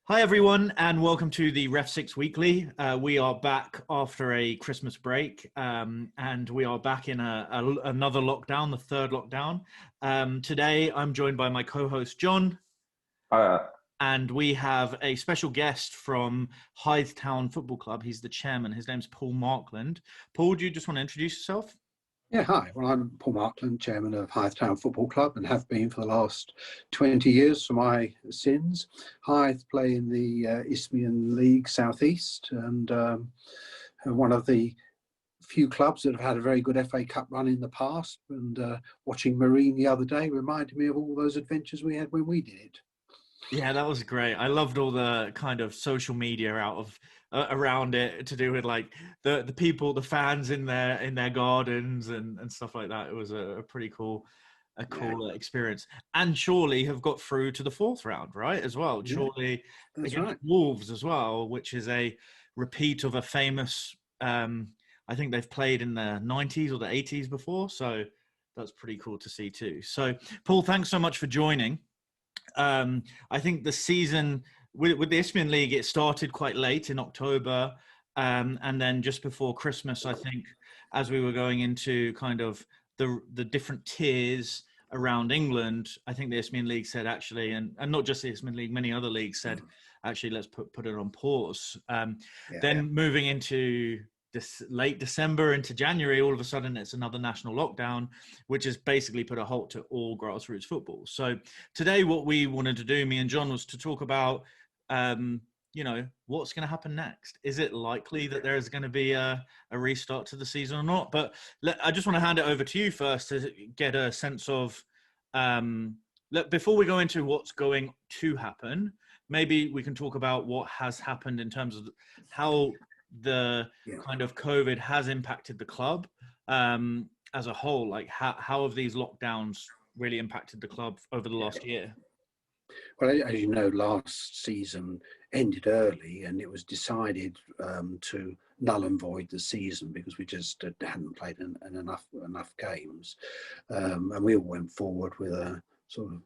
Hi everyone, and welcome to the REFSIX Weekly. We are back after a Christmas break, and we are back in another lockdown, the third lockdown. Today, I'm joined by my co-host John, Uh, and we have a special guest from Hythe Town Football Club. He's the chairman. His name's Paul Markland. Paul, do you just want to introduce yourself? Yeah, hi. Well, I'm Paul Markland, chairman of Hythe Town Football Club, and have been for the last 20 years for my sins. Hythe play in the Isthmian South East, and one of the few clubs that have had a very good FA Cup run in the past. And watching Marine the other day reminded me of all those adventures we had when we did it. Yeah, that was great. I loved all the kind of social media around it to do with like the people, the fans in their gardens and stuff like that. It was a pretty cool experience. And surely have got through to the fourth round, right? As well. Yeah, surely that's against right. Wolves as well, which is a repeat of a famous. I think they've played in the 90s or the 80s before, so that's pretty cool to see too. So, Paul, thanks so much for joining. I think the season with the Isthmian League, it started quite late in October, and then just before Christmas, I think, as we were going into kind of the different tiers around England, I think the Isthmian League said actually, and not just the Isthmian League, many other leagues said actually let's put it on pause. Then moving into this late December into January, all of a sudden it's another national lockdown, which has basically put a halt to all grassroots football. So today what we wanted to do, me and John, was to talk about, what's going to happen next. Is it likely that there is going to be a restart to the season or not? But I just want to hand it over to you first to get a sense of, before we go into what's going to happen, maybe we can talk about what has happened in terms of how the kind of COVID has impacted the club as a whole. Like how have these lockdowns really impacted the club over the last year? Well, as you know, last season ended early, and it was decided to null and void the season because we just hadn't played enough games, and we all went forward with a sort of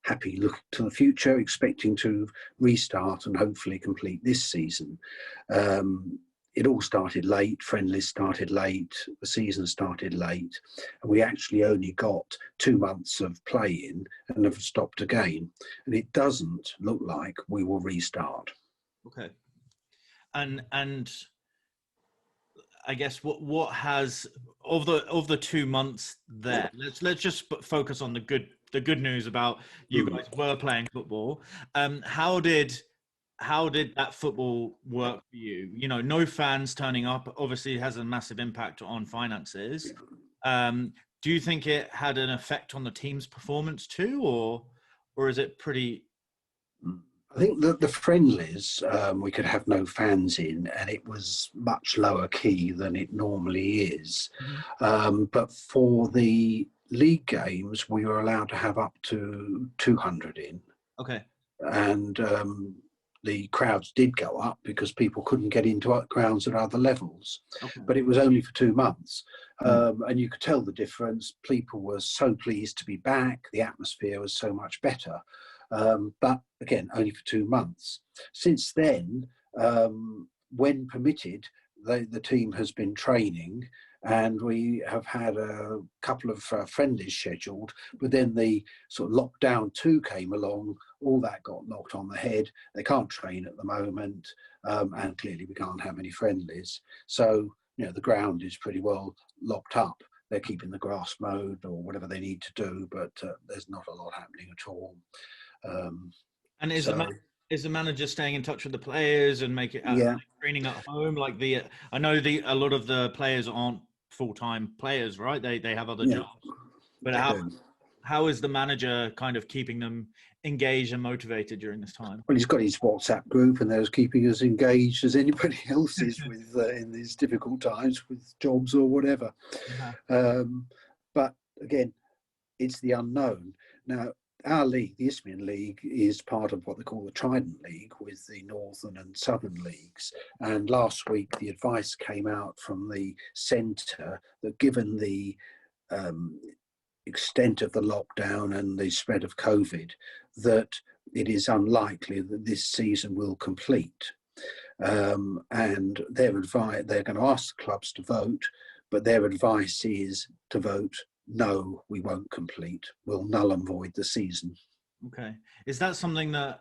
happy look to the future, expecting to restart and hopefully complete this season. It all started late, friendlies started late, the season started late, and we actually only got 2 months of play-in and have stopped again. And it doesn't look like we will restart. Okay. And I guess what has of the 2 months there, let's just focus on the good news about you guys were playing football. How did that football work for you? You know, no fans turning up obviously has a massive impact on finances. Do you think it had an effect on the team's performance too, or is it pretty? I think that the friendlies, we could have no fans in, and it was much lower key than it normally is. But for the league games, we were allowed to have up to 200 in. Okay. And the crowds did go up because people couldn't get into grounds at other levels. Okay. But it was only for 2 months. And you could tell the difference. People were so pleased to be back. The atmosphere was so much better. But again, only for 2 months. Since then, when permitted, the team has been training, and we have had a couple of friendlies scheduled, but then the sort of lockdown 2 came along, all that got knocked on the head. They can't train at the moment, and clearly we can't have any friendlies. So, you know, the ground is pretty well locked up. They're keeping the grass mowed or whatever they need to do, but there's not a lot happening at all. And is the manager staying in touch with the players and training at home? Like I know a lot of the players aren't full-time players, right? They have other jobs. But how is the manager kind of keeping them engaged and motivated during this time? Well, he's got his WhatsApp group, and they're keeping us engaged as anybody else is with in these difficult times with jobs or whatever. But again, it's the unknown. Now, our league, the Isthmian League, is part of what they call the Trident League with the Northern and Southern Leagues. And last week, the advice came out from the centre that given the extent of the lockdown and the spread of COVID, that it is unlikely that this season will complete. And they're going to ask the clubs to vote, but their advice is to vote no, we won't complete. We'll null and void the season. Okay. Is that something that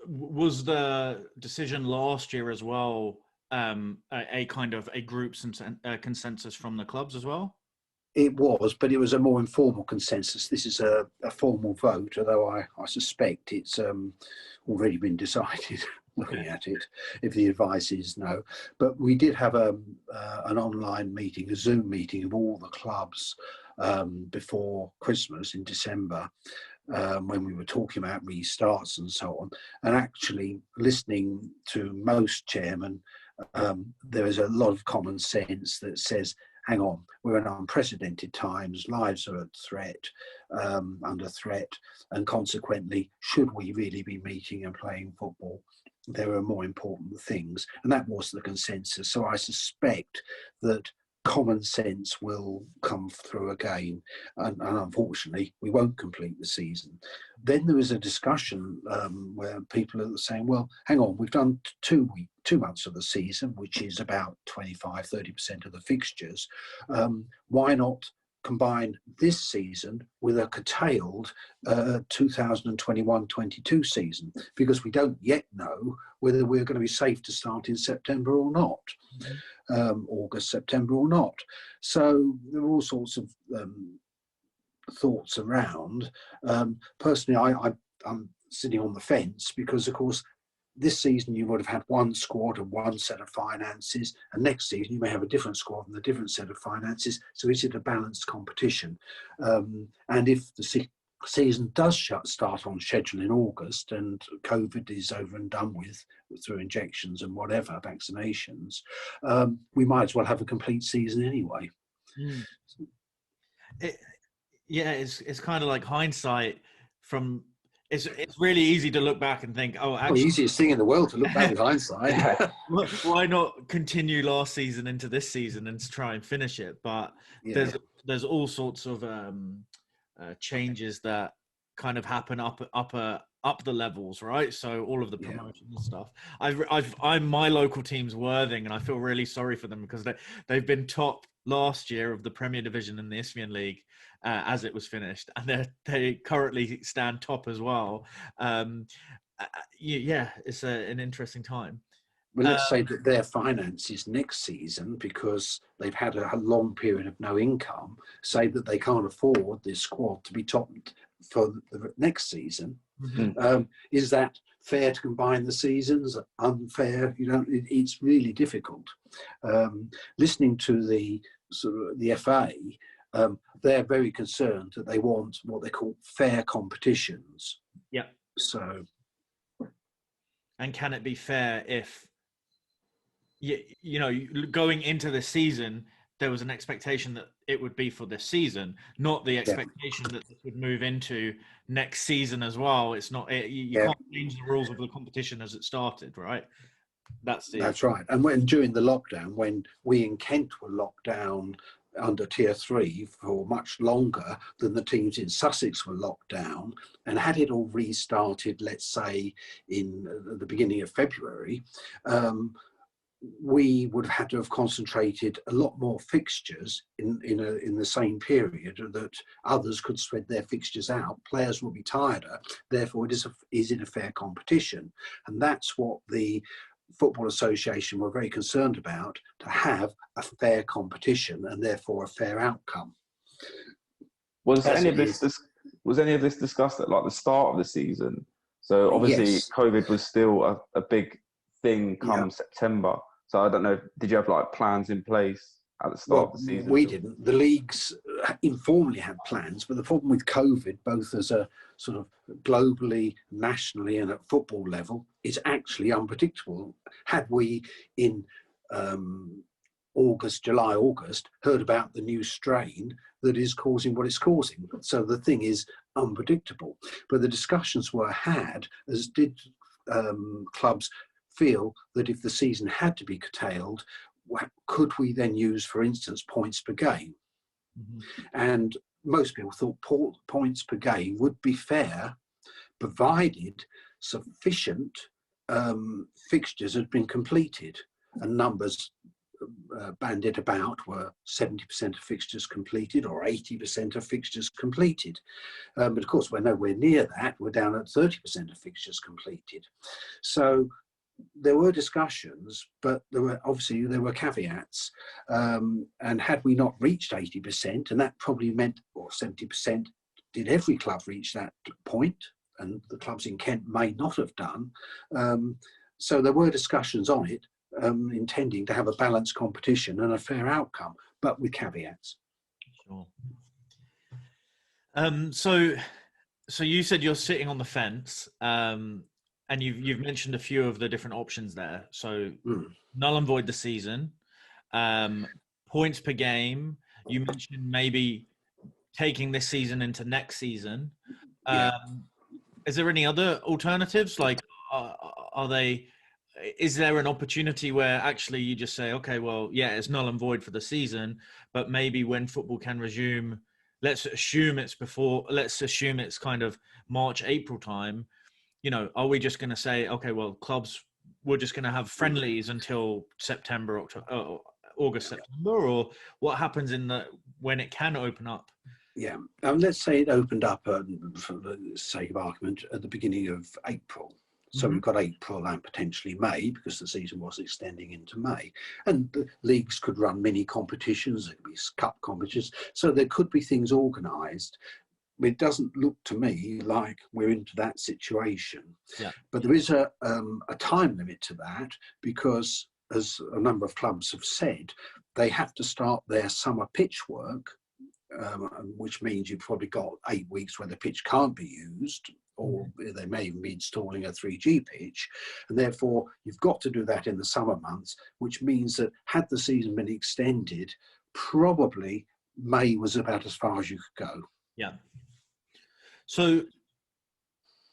was the decision last year as well, a kind of a group consensus from the clubs as well? It was, but it was a more informal consensus. This is a formal vote, although I suspect it's already been decided looking at it, if the advice is no. But we did have an online meeting, a Zoom meeting of all the clubs before Christmas in December, when we were talking about restarts and so on. And actually listening to most chairmen, there is a lot of common sense that says, hang on, we're in unprecedented times, lives are under threat, and consequently, should we really be meeting and playing football? There are more important things, and that was the consensus. So I suspect that common sense will come through again, and unfortunately we won't complete the season. Then there was a discussion where people are saying, well, hang on, we've done 2 months of the season, which is about 25-30% of the fixtures. Why not combine this season with a curtailed 2021-22 season, because we don't yet know whether we're going to be safe to start in September or not. August, September or not. So there are all sorts of thoughts around. Personally, I'm sitting on the fence because, of course, this season you would have had one squad and one set of finances, and next season you may have a different squad and a different set of finances. So is it a balanced competition? And if the season does start on schedule in August and COVID is over and done with through injections and whatever, vaccinations, we might as well have a complete season anyway. It's kind of like hindsight from... It's really easy to look back and think, oh, actually... the easiest thing in the world to look back with hindsight. Why not continue last season into this season and to try and finish it? But there's all sorts of changes that kind of happen up the levels, right? So all of the promotion and stuff. I'm my local team's Worthing, and I feel really sorry for them because they've been top last year of the Premier Division in the Isthmian League as it was finished, and they currently stand top as well. It's an interesting time. Well, let's say that their finances next season, because they've had a long period of no income, say that they can't afford this squad to be topped for the next season. Is that fair to combine the seasons? Unfair? It's really difficult. Listening to the FA, they're very concerned that they want what they call fair competitions. Yeah. So, and can it be fair if going into the season there was an expectation that it would be for this season, not the expectation that this would move into next season as well? It's not, you can't change the rules of the competition as it started, right? That's right. And during the lockdown, when we in Kent were locked down under Tier 3 for much longer than the teams in Sussex were locked down, and had it all restarted, let's say, in the beginning of February, we would have had to have concentrated a lot more fixtures in the same period, that others could spread their fixtures out. Players will be tireder. Therefore, is it a fair competition? And that's what the Football Association were very concerned about, to have a fair competition and therefore a fair outcome. Was any of this discussed at the start of the season? So obviously COVID was still a big thing come September. So I don't know, did you have plans in place at the start of the season? We didn't. The leagues informally had plans, but the problem with COVID, both as a sort of globally, nationally, and at football level, is actually unpredictable. Had we in July, August, heard about the new strain that is causing what it's causing? So the thing is unpredictable. But the discussions were had, as did clubs feel that if the season had to be curtailed, could we then use, for instance, points per game? And most people thought points per game would be fair, provided sufficient fixtures had been completed, and numbers bandied about were 70% of fixtures completed or 80% of fixtures completed. But of course, we're nowhere near that. We're down at 30% of fixtures completed. So there were discussions, but there were caveats. And had we not reached 80%, and that probably meant, or 70%, did every club reach that point? And the clubs in Kent may not have done. So there were discussions on it, intending to have a balanced competition and a fair outcome, but with caveats. Sure. So you said you're sitting on the fence, and you've mentioned a few of the different options there. So null and void the season, points per game. You mentioned maybe taking this season into next season. Is there any other alternatives? Like, is there an opportunity where actually you just say, okay, well, yeah, it's null and void for the season, but maybe when football can resume, let's assume it's kind of March, April time, you know, are we just going to say, okay, well, clubs, we're just going to have friendlies until September, October, August, September, or what happens when it can open up? Yeah, let's say it opened up, for the sake of argument, at the beginning of April. So we've got April and potentially May, because the season was extending into May. And the leagues could run mini competitions, there could be cup competitions. So there could be things organised. It doesn't look to me like we're into that situation. Yeah. But there is a time limit to that, because, as a number of clubs have said, they have to start their summer pitch work, which means you've probably got 8 weeks where the pitch can't be used, or they may even be installing a 3G pitch, and therefore you've got to do that in the summer months, which means that had the season been extended, probably May was about as far as you could go. Yeah. So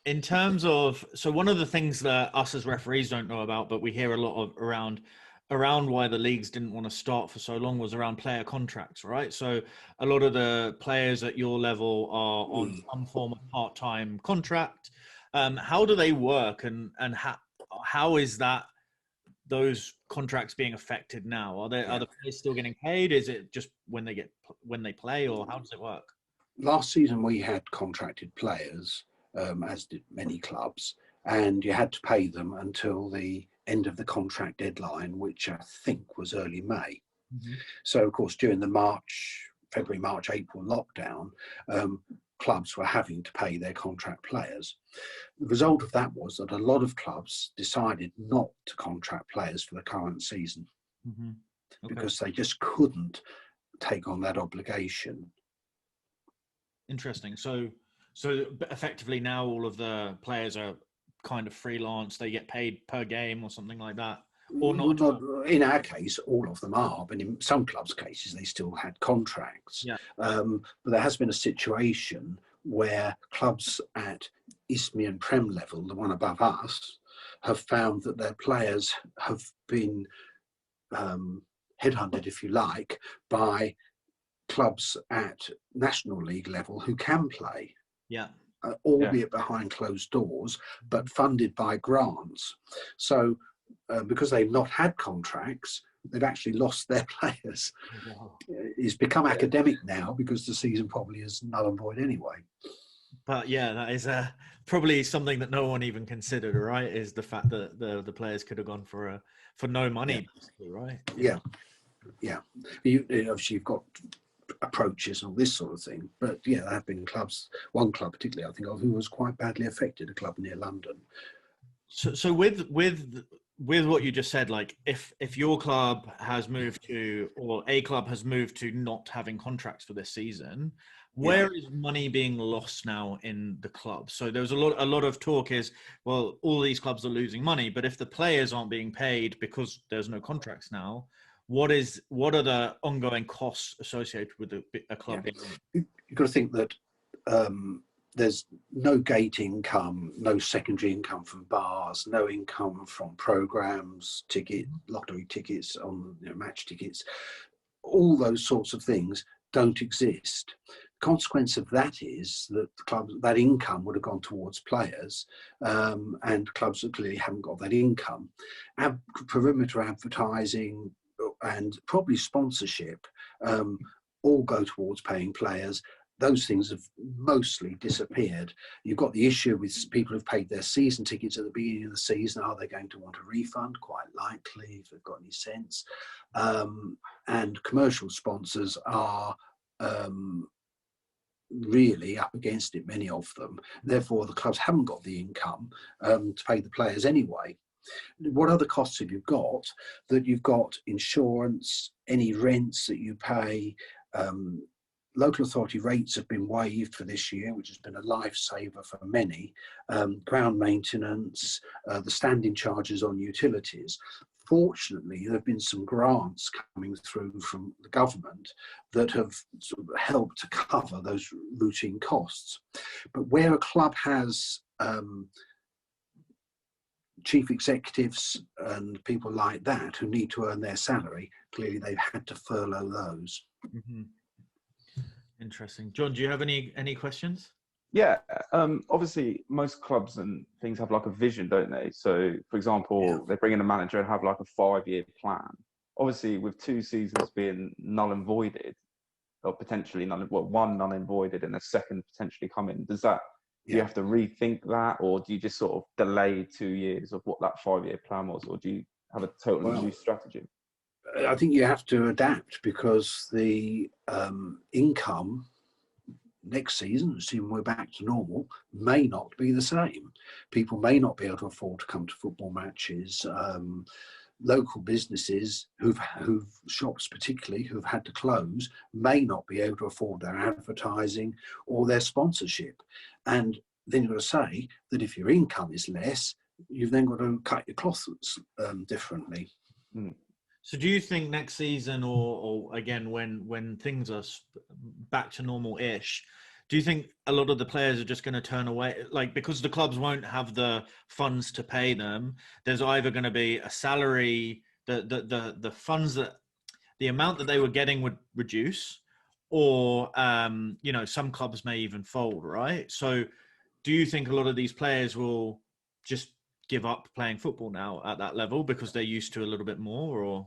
in terms of, one of the things that us as referees don't know about, but we hear a lot of around why the leagues didn't want to start for so long, was around player contracts, right? So a lot of the players at your level are on some form of part-time contract. How do they work, and how is those contracts being affected now? Are the players still getting paid? Is it just when they play, or how does it work? Last season we had contracted players, as did many clubs, and you had to pay them until the end of the contract deadline, which I think was early May. So of course, during the February, March, April lockdown, clubs were having to pay their contract players. The result of that was that a lot of clubs decided not to contract players for the current season, because they just couldn't take on that obligation. Interesting. So effectively now all of the players are kind of freelance, they get paid per game or something like that, or not? In our case, all of them are, but in some clubs' cases they still had contracts. But there has been a situation where clubs at Isthmian Prem level, the one above us, have found that their players have been headhunted, if you like, by clubs at National League level who can play. Albeit behind closed doors, but funded by grants. So because they've not had contracts, they've actually lost their players. It's become academic now, because the season probably is null and void anyway. But yeah, that is probably something that no one even considered, right? Is the fact that the players could have gone for no money, basically, right? Yeah. Obviously, you've got approaches and all this sort of thing, but yeah, there have been clubs, one club particularly I think of, who was quite badly affected, a club near London. So with what you just said, like if your club has moved to, or a club has moved to not having contracts for this season, where is money being lost now in the club? So there was a lot of talk is, well, all these clubs are losing money, but if the players aren't being paid because there's no contracts now, what are the ongoing costs associated with a club? You've got to think that there's no gate income, no secondary income from bars, no income from programs, lottery tickets, match tickets. All those sorts of things don't exist. consequence of that is that the clubs, that income would have gone towards players, and clubs that clearly haven't got that income. Perimeter advertising and probably sponsorship all go towards paying players. Those things have mostly disappeared. You've got the issue with people who've paid their season tickets at the beginning of the season. Are they going to want a refund? Quite likely, if they've got any sense. And commercial sponsors are really up against it, many of them. Therefore, the clubs haven't got the income to pay the players anyway. What other costs have you got? That you've got insurance, any rents that you pay. Local authority rates have been waived for this year, which has been a lifesaver for many. Ground maintenance, the standing charges on utilities. Fortunately, there have been some grants coming through from the government that have sort of helped to cover those routine costs. But where a club has chief executives and people like that who need to earn their salary, clearly they've had to furlough those. Mm-hmm. Interesting. John, do you have any questions? Yeah, obviously most clubs and things have like a vision, don't they? So, for example, they bring in a manager and have like a 5-year plan. Obviously, with 2 seasons being null and voided, or potentially one null and voided and a second potentially coming, do you have to rethink that, or do you just sort of delay 2 years of what that 5-year plan was, or do you have a totally new strategy? I think you have to adapt, because the income next season, assuming we're back to normal, may not be the same. People may not be able to afford to come to football matches. Local businesses who've shops particularly who've had to close may not be able to afford their advertising or their sponsorship. And then you've got to say that if your income is less, you've then got to cut your cloth differently. Mm. So do you think next season, or again, when things are back to normal-ish, do you think a lot of the players are just going to turn away? Like, because the clubs won't have the funds to pay them, there's either going to be a salary, the funds that, the amount that they were getting would reduce, or, some clubs may even fold, right? So do you think a lot of these players will just give up playing football now at that level because they're used to a little bit more? Or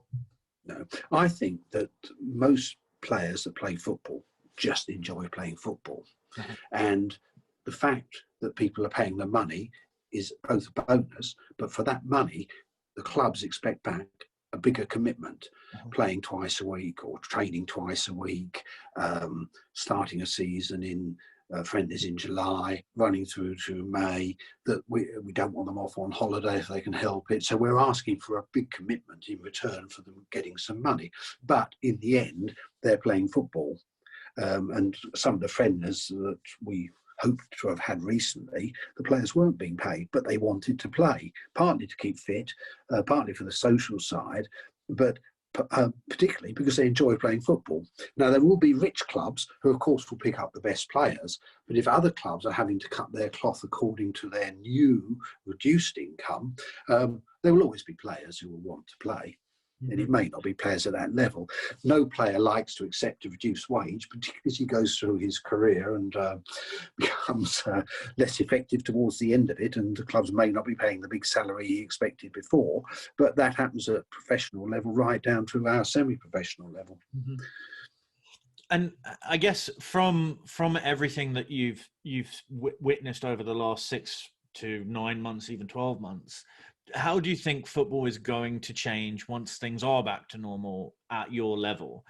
no, I think that most players that play football just enjoy playing football. And the fact that people are paying the money is both a bonus, but for that money the clubs expect back a bigger commitment. Playing twice a week or training twice a week, starting a season in friendlies in July, running through to May, that we don't want them off on holiday if they can help it. So we're asking for a big commitment in return for them getting some money. But in the end, they're playing football. And some of the friendlies that we hoped to have had recently, the players weren't being paid, but they wanted to play, partly to keep fit, partly for the social side, but particularly because they enjoy playing football. Now, there will be rich clubs who, of course, will pick up the best players, but if other clubs are having to cut their cloth according to their new reduced income, there will always be players who will want to play. And it may not be players at that level. No player likes to accept a reduced wage, particularly as he goes through his career and becomes less effective towards the end of it, and the clubs may not be paying the big salary he expected before. But that happens at professional level right down to our semi-professional level. Mm-hmm. And I guess from everything that you've witnessed over the last 6 to 9 months, even 12 months, how do you think football is going to change once things are back to normal at your level?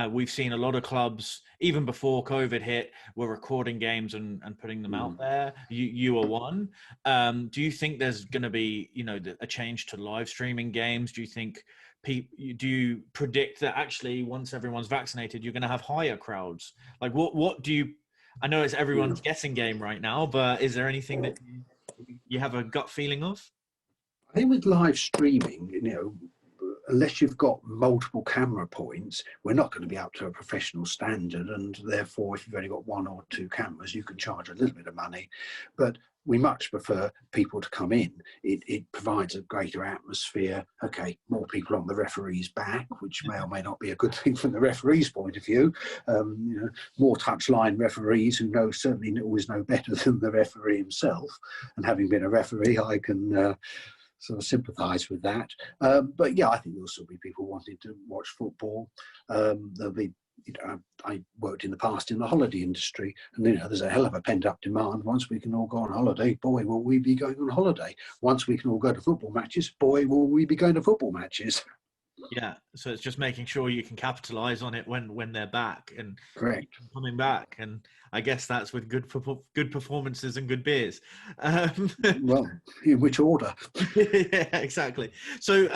We've seen a lot of clubs, even before COVID hit, were recording games and putting them out there. You are one. Do you think there's going to be, a change to live streaming games? Do you think do you predict that actually once everyone's vaccinated, you're going to have higher crowds? Like what do you, I know it's everyone's guessing game right now, but is there anything that you have a gut feeling of? I think with live streaming, unless you've got multiple camera points, we're not going to be up to a professional standard. And therefore, if you've only got 1 or 2 cameras, you can charge a little bit of money. But we much prefer people to come in. It provides a greater atmosphere. Okay, more people on the referee's back, which may or may not be a good thing from the referee's point of view. More touchline referees who certainly always know better than the referee himself. And having been a referee, I can sort of sympathise with that. But yeah, I think there'll still be people wanting to watch football. There'll be, I worked in the past in the holiday industry, and there's a hell of a pent-up demand. Once we can all go on holiday, boy, will we be going on holiday. Once we can all go to football matches, boy, will we be going to football matches. Yeah, so it's just making sure you can capitalise on it when they're back and correct coming back, and I guess that's with good performances and good beers. Well, in which order? Yeah, exactly. So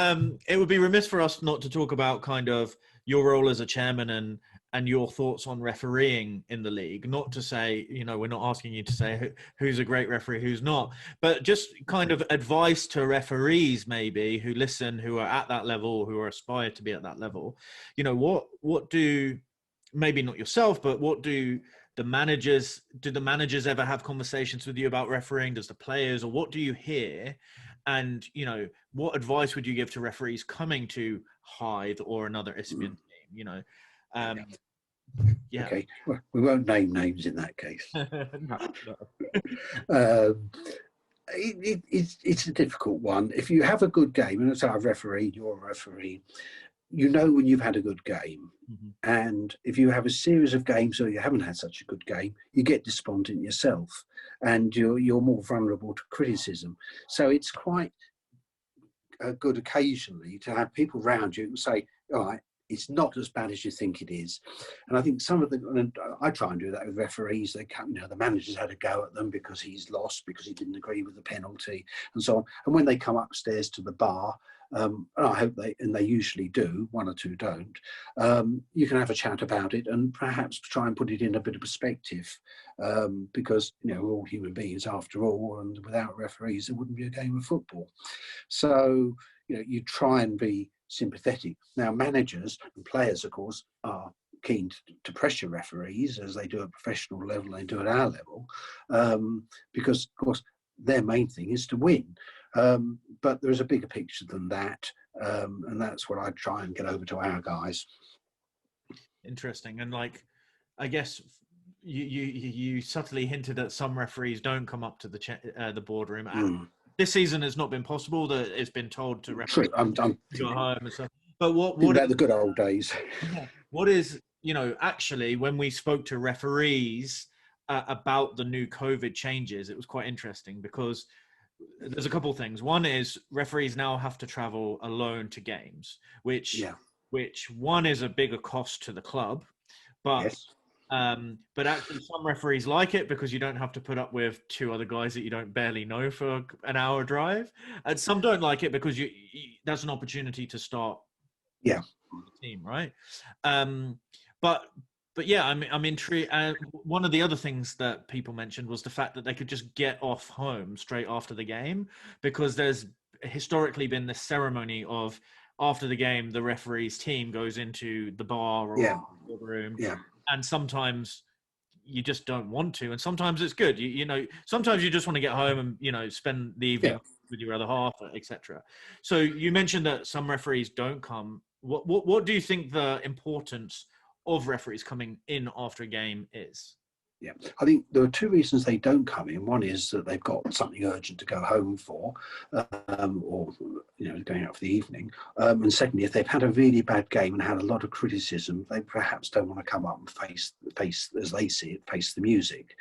it would be remiss for us not to talk about kind of your role as a chairman and your thoughts on refereeing in the league. Not to say, we're not asking you to say who's a great referee, who's not, but just kind of advice to referees maybe who listen, who are at that level, who are aspire to be at that level. What do, maybe not yourself, but what do the managers ever have conversations with you about refereeing? Does the players, or what do you hear? And, what advice would you give to referees coming to Hythe or another Isthmian team, Yeah. Okay, well, we won't name names in that case. No. It's a difficult one. If you have a good game, and it's our referee, you're a referee, when you've had a good game. Mm-hmm. And if you have a series of games where you haven't had such a good game, you get despondent yourself, and you're more vulnerable to criticism. So it's quite good occasionally to have people around you and say, all right, it's not as bad as you think it is. And I think and I try and do that with referees. They come, the manager's had a go at them because he's lost, because he didn't agree with the penalty, and so on. And when they come upstairs to the bar, and I hope they usually do, one or two don't, you can have a chat about it and perhaps try and put it in a bit of perspective, because we're all human beings after all, and without referees there wouldn't be a game of football. So you try and be sympathetic. Now, managers and players, of course, are keen to pressure referees, as they do at professional level, they do at our level, because, of course, their main thing is to win. But there is a bigger picture than that, and that's what I try and get over to our guys. Interesting. And I guess you subtly hinted that some referees don't come up to the boardroom. This season has not been possible. That it's been told to referees I'm to go home and stuff. But what about the good old days? What is, actually, when we spoke to referees about the new COVID changes, it was quite interesting because there's a couple of things. One is referees now have to travel alone to games, which one is a bigger cost to the club, but yes. But actually some referees like it because you don't have to put up with two other guys that you don't barely know for an hour drive, and some don't like it because you that's an opportunity to start the team, right? But yeah, I'm intrigued. One of the other things that people mentioned was the fact that they could just get off home straight after the game, because there's historically been this ceremony of after the game, the referee's team goes into the bar or the room. Yeah. And sometimes you just don't want to. And sometimes it's good. Sometimes you just want to get home and, spend the evening with your other half, etc. So you mentioned that some referees don't come. What do you think the importance of referees coming in after a game is? Yeah, I think there are two reasons they don't come in. One is that they've got something urgent to go home for, or going out for the evening. And secondly, if they've had a really bad game and had a lot of criticism, they perhaps don't want to come up and face, as they see it, face the music.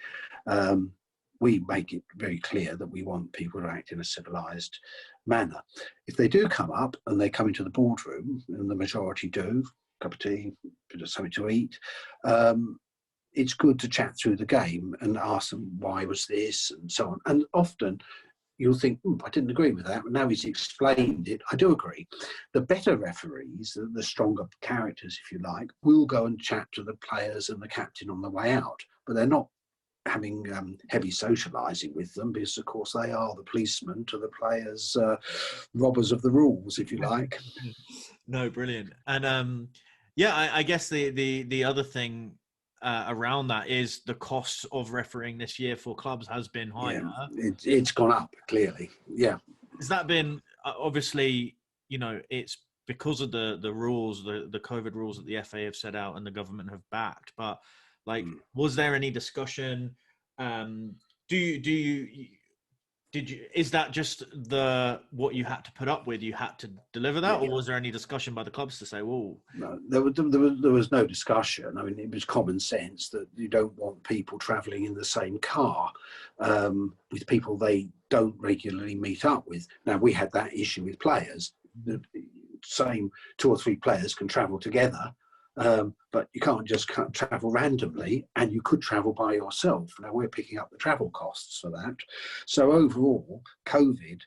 We make it very clear that we want people to act in a civilised manner. If they do come up and they come into the boardroom, and the majority do, cup of tea, bit of something to eat, it's good to chat through the game and ask them why was this and so on. And often you'll think, I didn't agree with that, but now he's explained it, I do agree. The better referees, the stronger characters, if you like, will go and chat to the players and the captain on the way out, but they're not having heavy socialising with them, because of course they are the policemen to the players, robbers of the rules, if you like. No, brilliant. And I guess the other thing around that is the cost of refereeing this year for clubs has been higher. Yeah, it's gone up, clearly. Yeah. Has that been, obviously, you know, it's because of the rules, the COVID rules that the FA have set out and the government have backed, but like, was there any discussion? Is that just what you had to put up with? You had to deliver that, or was there any discussion by the clubs to say, "Whoa"? No, there was no discussion. I mean, it was common sense that you don't want people travelling in the same car with people they don't regularly meet up with. Now, we had that issue with players. The same 2 or 3 players can travel together. But you can't just travel randomly, and you could travel by yourself. Now, we're picking up the travel costs for that. So overall, COVID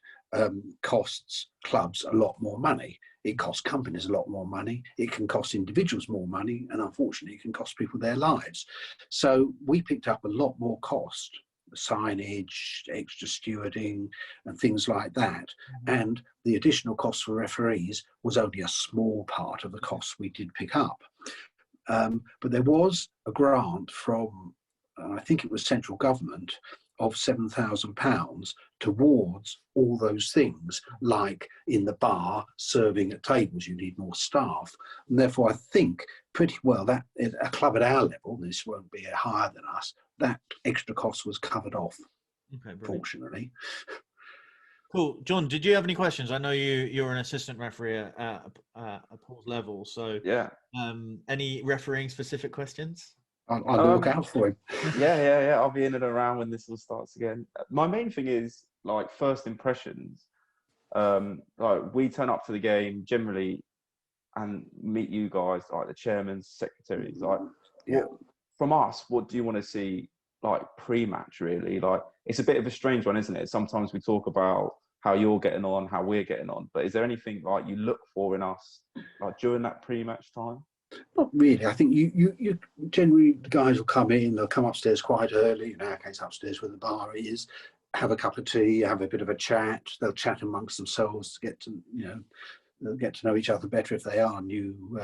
costs clubs a lot more money. It costs companies a lot more money. It can cost individuals more money, and unfortunately, it can cost people their lives. So we picked up a lot more cost, signage, extra stewarding, and things like that. And the additional cost for referees was only a small part of the costs we did pick up. But there was a grant from, I think it was central government, of £7,000 towards all those things, like in the bar, serving at tables, you need more staff. And therefore, I think pretty well that a club at our level, this won't be higher than us, that extra cost was covered off, fortunately. Cool. John, did you have any questions? I know you're an assistant referee at Paul's level, so yeah. Any refereeing specific questions? I'll look out for him. Yeah. I'll be in and around when this all starts again. My main thing is like first impressions. Like we turn up to the game generally and meet you guys, like the chairmen, secretaries. Like, from us, what do you want to see? Like pre-match, really. Like it's a bit of a strange one, isn't it? Sometimes we talk about how you're getting on, how we're getting on, but is there anything like you look for in us, like during that pre-match time? Not really. I think you generally, the guys will come in, they'll come upstairs quite early, in our case upstairs where the bar is, have a cup of tea, have a bit of a chat. They'll chat amongst themselves to get to, they'll get to know each other better if they are new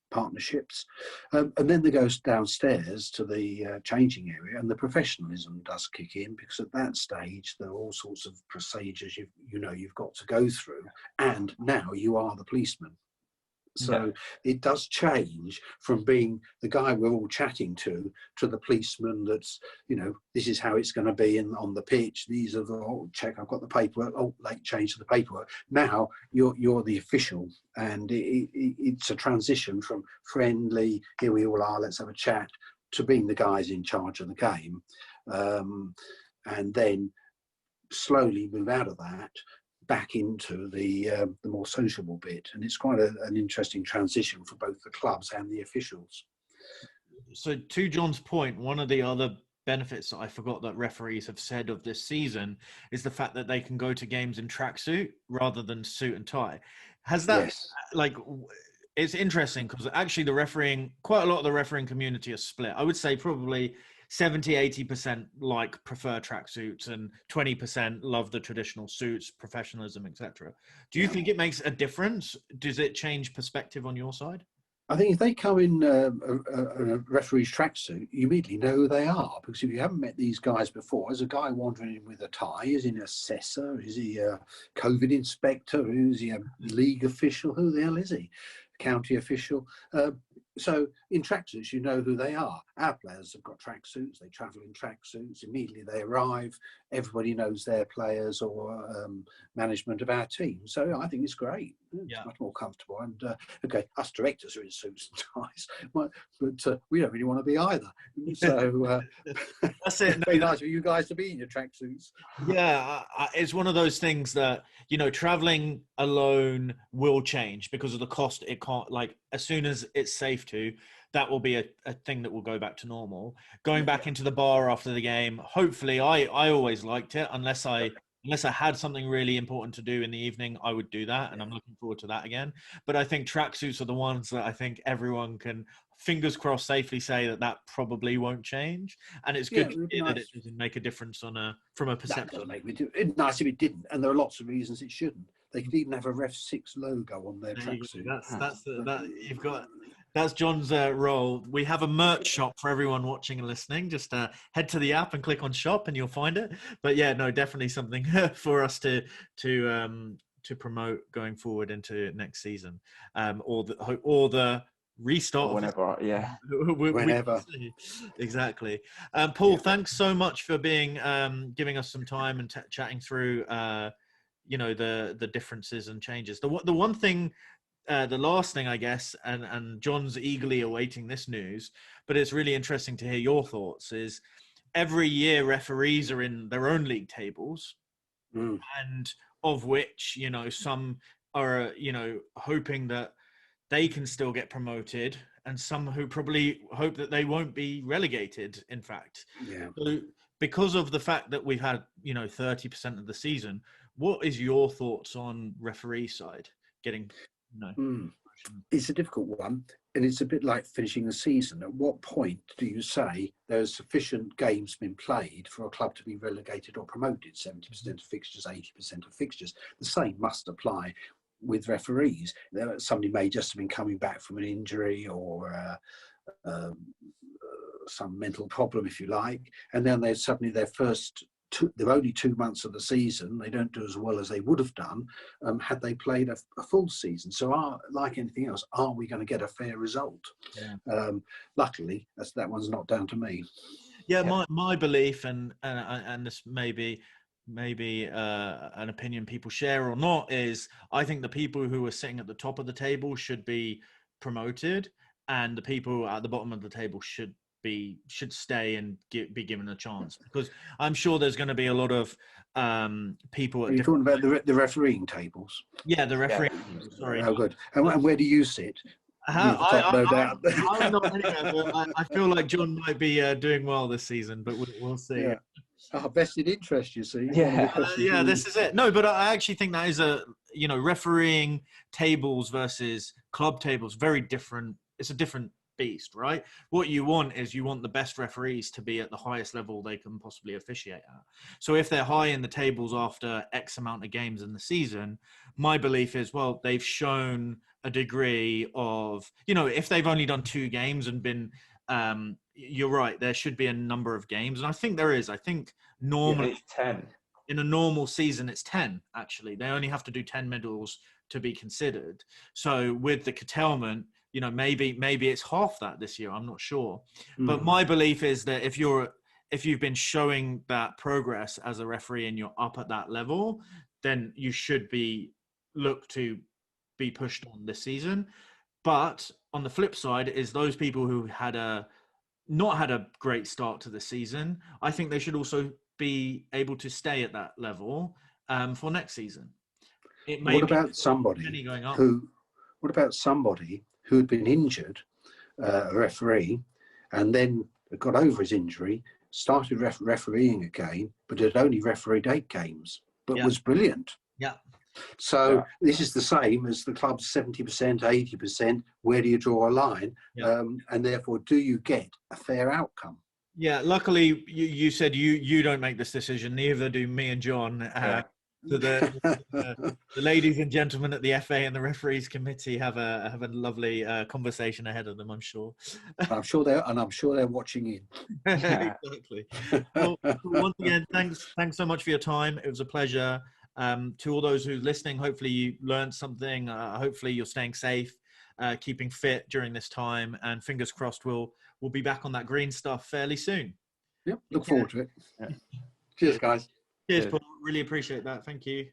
partnerships. And then they go downstairs to the changing area, and the professionalism does kick in, because at that stage there are all sorts of procedures you've got to go through, and now you are the policeman. So it does change from being the guy we're all chatting to the policeman that's, this is how it's going to be on the pitch. These are check, I've got the paperwork. Oh, late change to the paperwork. Now you're the official, and it's a transition from friendly, here we all are, let's have a chat, to being the guys in charge of the game. And then slowly move out of that back into the more sociable bit, and it's quite an interesting transition for both the clubs and the officials. So to John's point, one of the other benefits that I forgot that referees have said of this season is the fact that they can go to games in tracksuit rather than suit and tie. Has that it's interesting, because actually quite a lot of the refereeing community is split. I would say probably 70-80% prefer tracksuits, and 20% love the traditional suits, professionalism, etc. Do you think it makes a difference? Does it change perspective on your side? I think if they come in a referee's tracksuit, you immediately know who they are, because if you haven't met these guys before, there's a guy wandering in with a tie. Is he an assessor? Is he a COVID inspector? Is he a league official? Who the hell is he? County official? So in tracksuits, you know who they are. Our players have got tracksuits. They travel in tracksuits. Immediately they arrive, everybody knows their players or management of our team. So I think it's great. It's much more comfortable. And okay, us directors are in suits and ties, but we don't really want to be either. So that's it. It's very nice for you guys to be in your tracksuits. Yeah, it's one of those things that, traveling alone will change because of the cost. It can't, as soon as it's safe to, that will be a thing that will go back to normal. Going back into the bar after the game, hopefully, I always liked it, unless I had something really important to do in the evening, I would do that, and I'm looking forward to that again. But I think tracksuits are the ones that I think everyone can, fingers crossed, safely say that probably won't change. And it's good to hear that it doesn't make a difference from a perception. It's nice if it didn't, and there are lots of reasons it shouldn't. They could even have a REFSIX logo on their tracksuit. You've got That's John's role. We have a merch shop for everyone watching and listening. Just head to the app and click on shop, and you'll find it. But yeah, no, definitely something for us to promote going forward into next season, or the restart. Or whenever, yeah. Whenever. Exactly. Paul, thanks so much for being giving us some time and chatting through the differences and changes. The one thing. The last thing, I guess, and John's eagerly awaiting this news, but it's really interesting to hear your thoughts, is every year referees are in their own league tables, and of which, some are, hoping that they can still get promoted, and some who probably hope that they won't be relegated, in fact. Yeah. So because of the fact that we've had, 30% of the season, what is your thoughts on referee side getting... No. It's a difficult one, and it's a bit like finishing a season. At what point do you say there's sufficient games been played for a club to be relegated or promoted? 70% of fixtures, 80% of fixtures. The same must apply with referees. Somebody may just have been coming back from an injury or some mental problem, if you like, and then they're suddenly they're only 2 months of the season. They don't do as well as they would have done had they played a full season. So, like anything else, are we going to get a fair result? Yeah. Luckily, that one's not down to me. Yeah, my belief, and this may be an opinion people share or not, is I think the people who are sitting at the top of the table should be promoted, and the people at the bottom of the table should stay and be given a chance, because I'm sure there's going to be a lot of people. Are you talking about the refereeing tables? Yeah, the refereeing. Yeah. Sorry. Oh, good. And where do you sit? No doubt. I'm not anywhere, but I feel like John might be doing well this season, but we'll see. Yeah. Vested interest, you see. Yeah, this is it. No, but I actually think that is refereeing tables versus club tables, very different. It's a different beast, right? What you want the best referees to be at the highest level they can possibly officiate at. So if they're high in the tables after X amount of games in the season, my belief is, well, they've shown a degree of, if they've only done 2 games and been, you're right, there should be a number of games. And I think there is. I think normally it's 10. In a normal season, it's 10, actually. They only have to do 10 middles to be considered. So with the curtailment, maybe it's half that this year. I'm not sure. But my belief is that if you've been showing that progress as a referee and you're up at that level, then you should look to be pushed on this season. But on the flip side is those people who not had a great start to the season, I think they should also be able to stay at that level for next season. What about somebody who had been injured, a referee, and then got over his injury, started refereeing again, but had only refereed 8 games, but was brilliant. Yeah. So this is the same as the club's 70%, 80%. Where do you draw a line? Yeah. And therefore, do you get a fair outcome? Yeah. Luckily, you said you don't make this decision. Neither do me and John. So the ladies and gentlemen at the FA and the referees committee have a lovely conversation ahead of them, I'm sure. I'm sure they're watching in. Exactly. Well, once again, thanks so much for your time. It was a pleasure. To all those who are listening, hopefully you learned something. Hopefully you're staying safe, keeping fit during this time, and fingers crossed we'll be back on that green stuff fairly soon. Yep, look forward to it. Yeah. Cheers, guys. Cheers, Paul. Really appreciate that. Thank you.